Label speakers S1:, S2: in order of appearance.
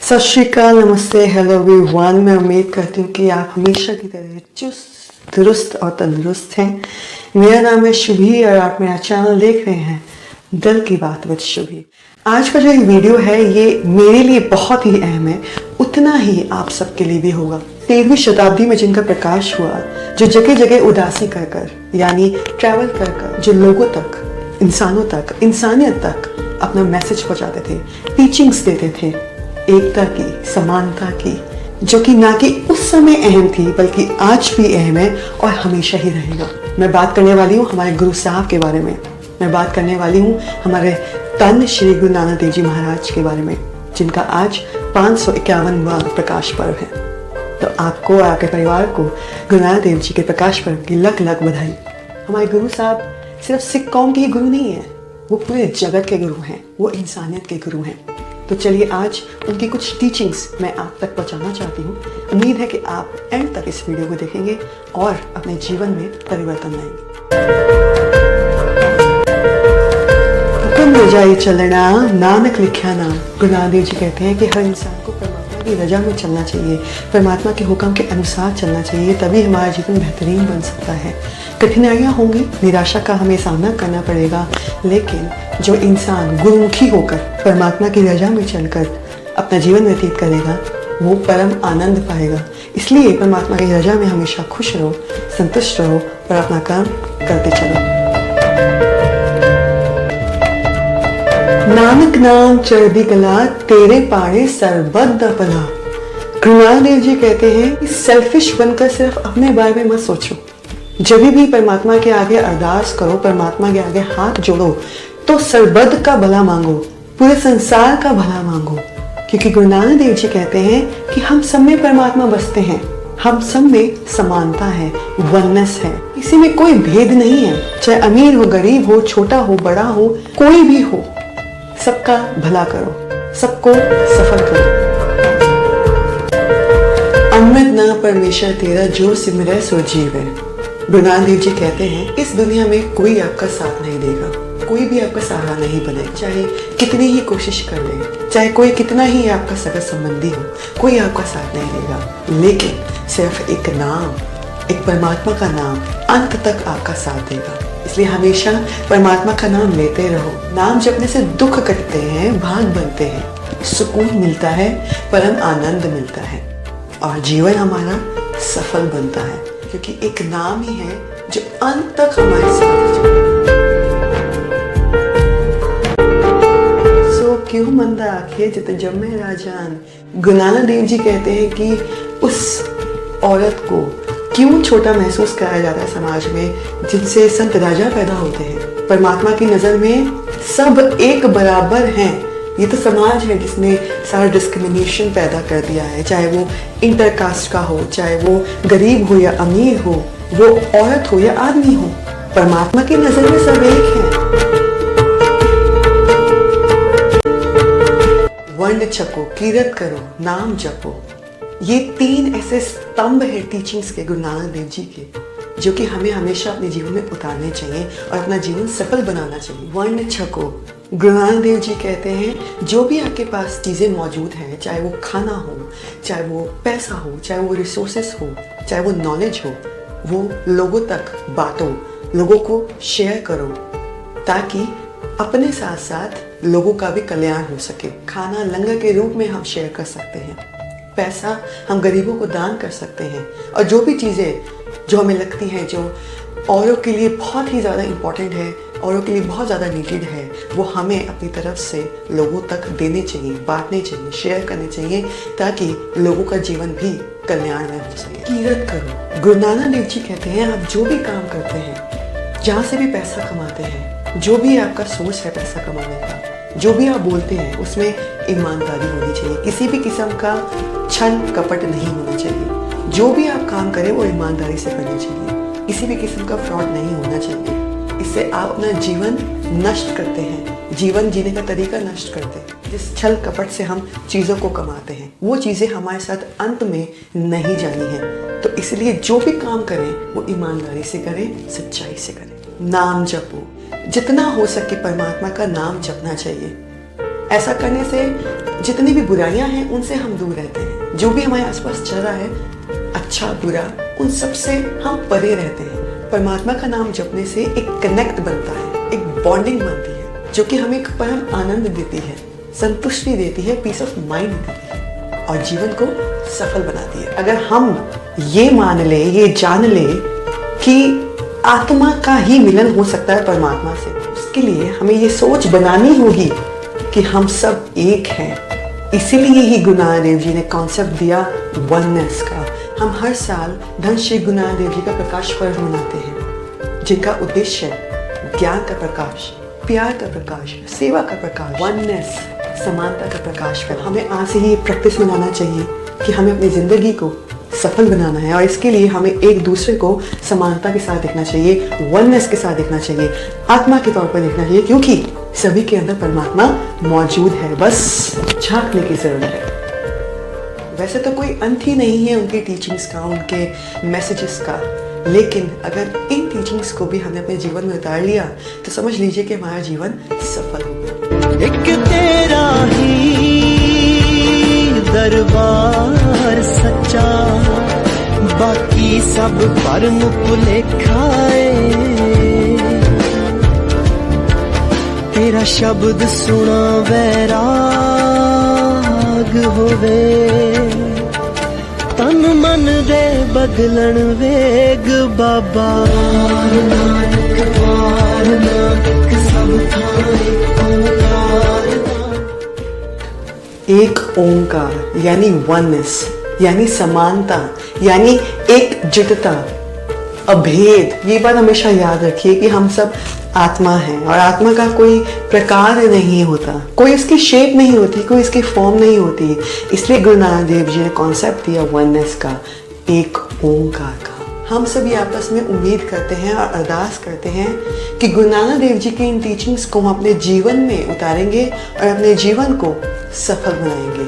S1: सत श्री अकाल, नमस्ते, हेलो एवरीवन। मैं उम्मीद करती हूँ कि आप हमेशा की तरह चुस्त दुरुस्त और तंदुरुस्त हैं। मेरा नाम है शुभी और आप मेरा चैनल देख रहे हैं दिल की बात विद शुभी। आज का जो ये वीडियो है ये मेरे लिए बहुत ही अहम है, उतना ही आप सबके लिए भी होगा। 13वीं शताब्दी में जिनका प्रकाश हुआ, जो जगह जगह उदासी कर कर यानी ट्रैवल कर कर जो लोगों तक, इंसानों तक, इंसानियत तक अपना मैसेज पहुंचाते थे, टीचिंग्स देते थे एकता की, समानता की, जो कि ना कि उस समय अहम थी बल्कि आज भी अहम है और हमेशा ही रहेगा। मैं बात करने वाली हूँ हमारे गुरु साहब के बारे में। मैं बात करने वाली हूँ हमारे तन श्री गुरु नानक देव जी महाराज के बारे में, जिनका आज 551वां प्रकाश पर्व है। तो आपको और आपके परिवार को गुरु नानक देव जी के प्रकाश पर्व की लख लख बधाई। हमारे गुरु साहब सिर्फ सिख कौम के ही गुरु नहीं है, वो पूरे जगत के गुरु हैं, वो इंसानियत के गुरु हैं। तो चलिए आज उनकी कुछ टीचिंग्स मैं आप तक पहुंचाना चाहती हूँ। उम्मीद है कि आप एंड तक इस वीडियो को देखेंगे और अपने जीवन में परिवर्तन लाएंगे। हुक्म रजाई चलना नानक लिखा नाम। गुरु नानक देव जी कहते हैं कि हर इंसान को परमात्मा की रजा में चलना चाहिए, परमात्मा के हुक्म के अनुसार चलना चाहिए, तभी हमारा जीवन बेहतरीन बन सकता है। कठिनाइयाँ होंगी, निराशा का हमें सामना करना पड़ेगा, लेकिन जो इंसान गुरुमुखी होकर परमात्मा की रजा में चलकर अपना जीवन व्यतीत करेगा वो परम आनंद पाएगा। इसलिए परमात्मा की रजा में हमेशा खुश रहो, संतुष्ट रहो और अपना काम करते चलो। नानक नाम चढ़दी कला, तेरे पाड़े सरबत दा भला। गुरु नानक देव जी कहते हैं कि सेल्फिश बनकर सिर्फ अपने बारे में मत सोचो। जब भी परमात्मा के आगे अरदास करो, परमात्मा के आगे हाथ जोड़ो, तो सरबत का भला मांगो, पूरे संसार का भला मांगो। क्योंकि गुरु नानक देव जी कहते हैं कि हम सब में परमात्मा बसते हैं, हम सब में समानता है, वननेस है, किसी में कोई भेद नहीं है। चाहे अमीर हो, गरीब हो, छोटा हो, बड़ा हो, कोई भी हो, सबका भला करो, सबको सफल करो। अमृत ना परमेश्वर तेरा, जो सिमरे सो जीवे। गुरु नानक देव जी कहते हैं इस दुनिया में कोई आपका साथ नहीं देगा, कोई भी आपका सहारा नहीं बनेगा। चाहे कितनी ही कोशिश कर ले, चाहे कोई कितना ही आपका सगा संबंधी हो, कोई आपका साथ नहीं देगा। लेकिन सिर्फ एक नाम, एक परमात्मा का नाम अंत तक आपका साथ देगा। इसलिए हमेशा परमात्मा का नाम लेते रहो। नाम जपने से दुख कटते हैं, भाग बनते हैं, सुकून मिलता है, परम आनंद मिलता है और जीवन हमारा सफल बनता है। क्योंकि एक नाम ही है जो अंत तक हमारे साथ है। सो क्यों मंदा आखे जित जम्मे राजान। गुरु नानक देव जी कहते हैं कि उस औरत को क्यों छोटा महसूस कराया जाता है समाज में, जिनसे संत राजा पैदा होते हैं। परमात्मा की नजर में सब एक बराबर हैं। ये तो समाज है जिसने सारा डिस्क्रिमिनेशन पैदा कर दिया है, चाहे वो इंटरकास्ट का हो, चाहे वो गरीब हो या अमीर हो, वो औरत हो या आदमी हो, परमात्मा की नजर में सब एक है। वर्ण छको, कीरत करो, नाम जपो। ये 3 ऐसे स्तंभ है टीचिंग्स के गुरु नानक देव जी के, जो कि हमें हमेशा अपने जीवन में उतारने चाहिए और अपना जीवन सफल बनाना चाहिए। वर्ण छको। गुरु नानक देव जी कहते हैं जो भी आपके पास चीज़ें मौजूद हैं, चाहे वो खाना हो, चाहे वो पैसा हो, चाहे वो रिसोर्सेस हो, चाहे वो नॉलेज हो, वो लोगों तक बांटो, लोगों को शेयर करो, ताकि अपने साथ साथ लोगों का भी कल्याण हो सके। खाना लंगर के रूप में हम शेयर कर सकते हैं, पैसा हम गरीबों को दान कर सकते हैं, और जो भी चीज़ें जो हमें लगती हैं जो औरों के लिए बहुत ही ज़्यादा इम्पॉर्टेंट है, औरों के लिए बहुत ज़्यादा नीडेड है, वो हमें अपनी तरफ से लोगों तक देने चाहिए, बांटने चाहिए, शेयर करने चाहिए, ताकि लोगों का जीवन भी कल्याण में हो सके। कीरत करो। गुरु नानक देव जी कहते हैं आप जो भी काम करते हैं, जहाँ से भी पैसा कमाते हैं, जो भी आपका सोच है पैसा कमाने का, जो भी आप बोलते हैं उसमें ईमानदारी होनी चाहिए, किसी भी किस्म का छल कपट नहीं होना चाहिए। जो भी आप काम करें वो ईमानदारी से करना चाहिए, किसी भी किस्म का फ्रॉड नहीं होना चाहिए। इससे आप अपना जीवन नष्ट करते हैं, जीवन जीने का तरीका नष्ट करते हैं। जिस छल कपट से हम चीज़ों को कमाते हैं, वो चीज़ें हमारे साथ अंत में नहीं जानी हैं। तो इसलिए जो भी काम करें वो ईमानदारी से करें, सच्चाई से करें। नाम जपो। जितना हो सके परमात्मा का नाम जपना चाहिए। ऐसा करने से जितनी भी बुराइयां हैं उनसे हम दूर रहते हैं। जो भी हमारे आसपास चल रहा है, अच्छा बुरा, उन सब से हम परे रहते हैं। परमात्मा का नाम जपने से एक कनेक्ट बनता है, एक बॉन्डिंग बनती है, जो कि हमें एक परम आनंद देती है, संतुष्टि देती है, पीस ऑफ माइंड देती है और जीवन को सफल बनाती है। अगर हम ये मान ले, ये जान ले कि आत्मा का ही मिलन हो सकता है परमात्मा से, उसके लिए हमें ये सोच बनानी होगी कि हम सब एक हैं। इसीलिए ही गुरु नानक देव जी ने कॉन्सेप्ट दिया वननेस का। हम हर साल धन श्री गुरु नानक देव जी का प्रकाश पर्व मनाते हैं, जिनका उद्देश्य है ज्ञान का प्रकाश, प्यार का प्रकाश, सेवा का प्रकाश, वननेस, समानता का प्रकाश फैला। हमें आज से ही प्रैक्टिस बनाना चाहिए कि हमें अपनी जिंदगी को सफल बनाना है और इसके लिए हमें एक दूसरे को समानता के साथ देखना चाहिए, वननेस के साथ देखना चाहिए, आत्मा के तौर पर देखना चाहिए, क्योंकि सभी के अंदर परमात्मा मौजूद है, बस झांकने की जरूरत है। वैसे तो कोई अंत ही नहीं है उनकी टीचिंग्स का, उनके मैसेजेस का, लेकिन अगर इन टीचिंग्स को भी हमने अपने जीवन में उतार लिया तो समझ लीजिए कि हमारा जीवन सफल हो गया।
S2: एक तेरा ही दरबार सच्चा, बाकी सब परम भुलेखाए। तेरा शब्द सुना वैराग होवे, तन मन दे बदलन वेग बाबा। नानक पार नानक सब थाए ओंकार।
S1: एक ओंकार यानी वननेस, यानी समानता, यानी एकजुटता, अभेद। ये बात हमेशा याद रखिए कि हम सब आत्मा हैं और आत्मा का कोई प्रकार नहीं होता, कोई इसकी शेप नहीं होती, कोई इसकी फॉर्म नहीं होती। इसलिए गुरु नानक देव जी ने कॉन्सेप्ट दिया वननेस का, एक ओंकार का। हम सभी आपस में उम्मीद करते हैं और अरदास करते हैं कि गुरु नानक देव जी की इन टीचिंग्स को हम अपने जीवन में उतारेंगे और अपने जीवन को सफल बनाएंगे।